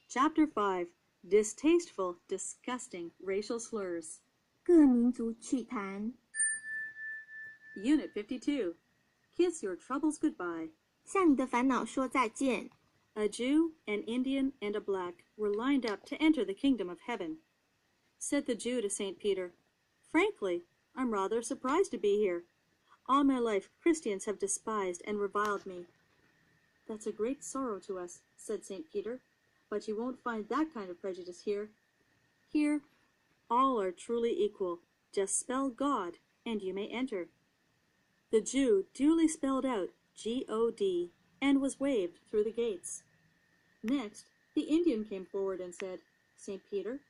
Chapter 5. Distasteful, disgusting racial slurs. 各民族趣谈 Unit 52. Kiss your troubles goodbye. 向你的烦恼说再见 A Jew, an Indian, and a black were lined up to enter the kingdom of heaven. Said the Jew to St. Peter, "Frankly, I'm rather surprised to be here. All my life Christians have despised and reviled me." "That's a great sorrow to us," said St. Peter, "but you won't find that kind of prejudice here. Here, all are truly equal. Just spell God, and you may enter." The Jew duly spelled out G-O-D and was waved through the gates. Next, the Indian came forward and said, "St. Peter,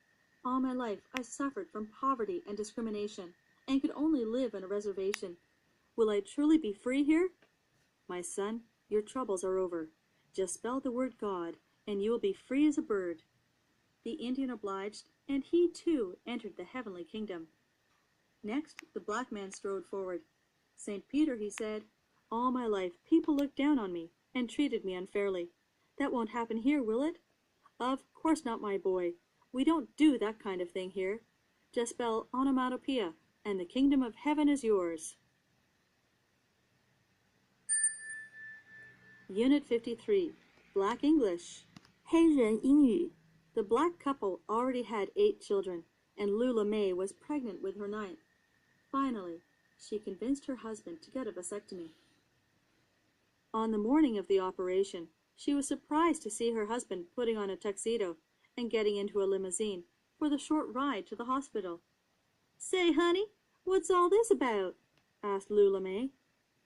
all my life I suffered from poverty and discrimination, and could only live in a reservation. Will I truly be free here?" "My son, your troubles are over. Just spell the word God, and you will be free as a bird." The Indian obliged, and he too entered the heavenly kingdom. Next, the black man strode forward. "St. Peter," he said, "all my life people looked down on me and treated me unfairly. That won't happen here, will it?" "Of course not, my boy. We don't do that kind of thing here. Just spell onomatopoeia, and the kingdom of heaven is yours." Unit 53. Black English. 黑人英语 The black couple already had 8 children, and Lula May was pregnant with her 9th. Finally, she convinced her husband to get a vasectomy. On the morning of the operation, she was surprised to see her husband putting on a tuxedo and getting into a limousine for the short ride to the hospital. "Say, honey, what's all this about?" asked Lula May.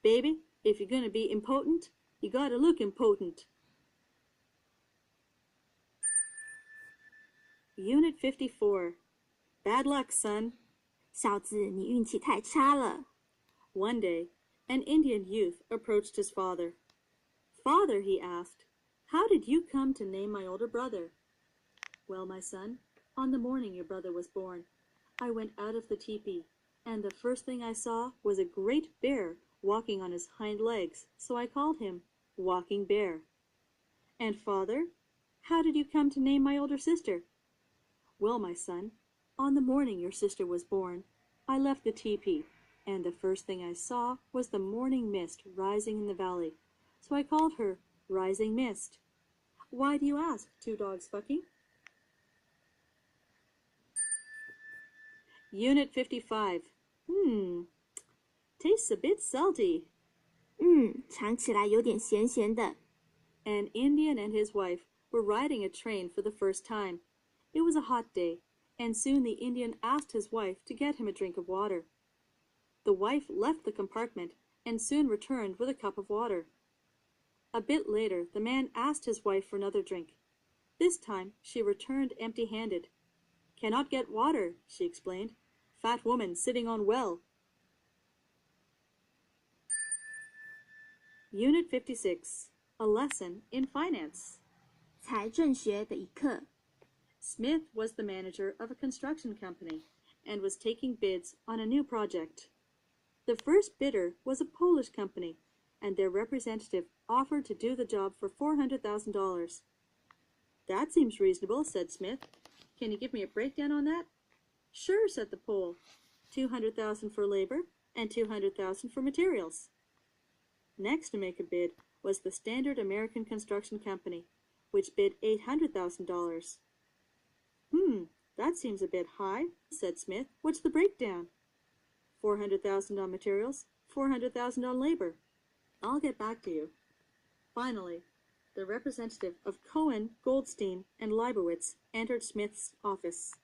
"Baby, if you're going to be impotent, you gotta look impotent." Unit 54. Bad luck, son. 小子你运气太差了 One day, an Indian youth approached his father. "Father," he asked, "how did you come to name my older brother?" "Well, my son, on the morning your brother was born, I went out of the teepee, and the first thing I saw was a great bear walking on his hind legs, so I called him Walking Bear." "And father, how did you come to name my older sister?" "Well, my son, on the morning your sister was born, I left the teepee, and the first thing I saw was the morning mist rising in the valley, so I called her Rising Mist." Why do you ask, two dogs fucking? Unit 55. Tastes a bit salty. 尝起来有点咸咸的 An Indian and his wife were riding a train for the first time. It was a hot day, and soon the Indian asked his wife to get him a drink of water. The wife left the compartment and soon returned with a cup of water. A bit later, the man asked his wife for another drink. This time, she returned empty-handed. "Cannot get water," she explained. "Fat woman sitting on well." Unit 56. A lesson in finance. 财政学的一课 Smith was the manager of a construction company and was taking bids on a new project. The first bidder was a Polish company, and their representative offered to do the job for $400,000. "That seems reasonable," said Smith. "Can you give me a breakdown on that?" "Sure," said the Pole. $200,000 for labor and $200,000 for materials. Next to make a bid was the Standard American Construction Company, which bid $800,000. That seems a bit high," said Smith. "What's the breakdown?" $400,000 on materials, $400,000 on labor. "I'll get back to you." Finally, the representative of Cohen, Goldstein, and Leibowitz entered Smith's office.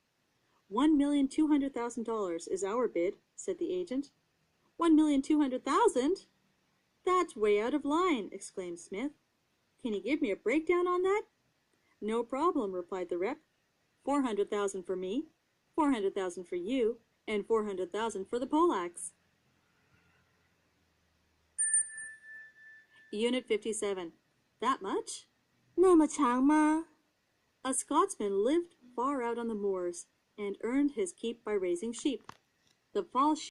$1,200,000 is our bid," said the agent. "1,200,000? That's way out of line," exclaimed Smith. "Can you give me a breakdown on that?" "No problem," replied the rep. $400,000 for me, $400,000 for you, and $400,000 for the Polacks. Unit 57. That much? 那么长吗 A Scotsman lived far out on the moors and earned his keep by raising sheep. The fall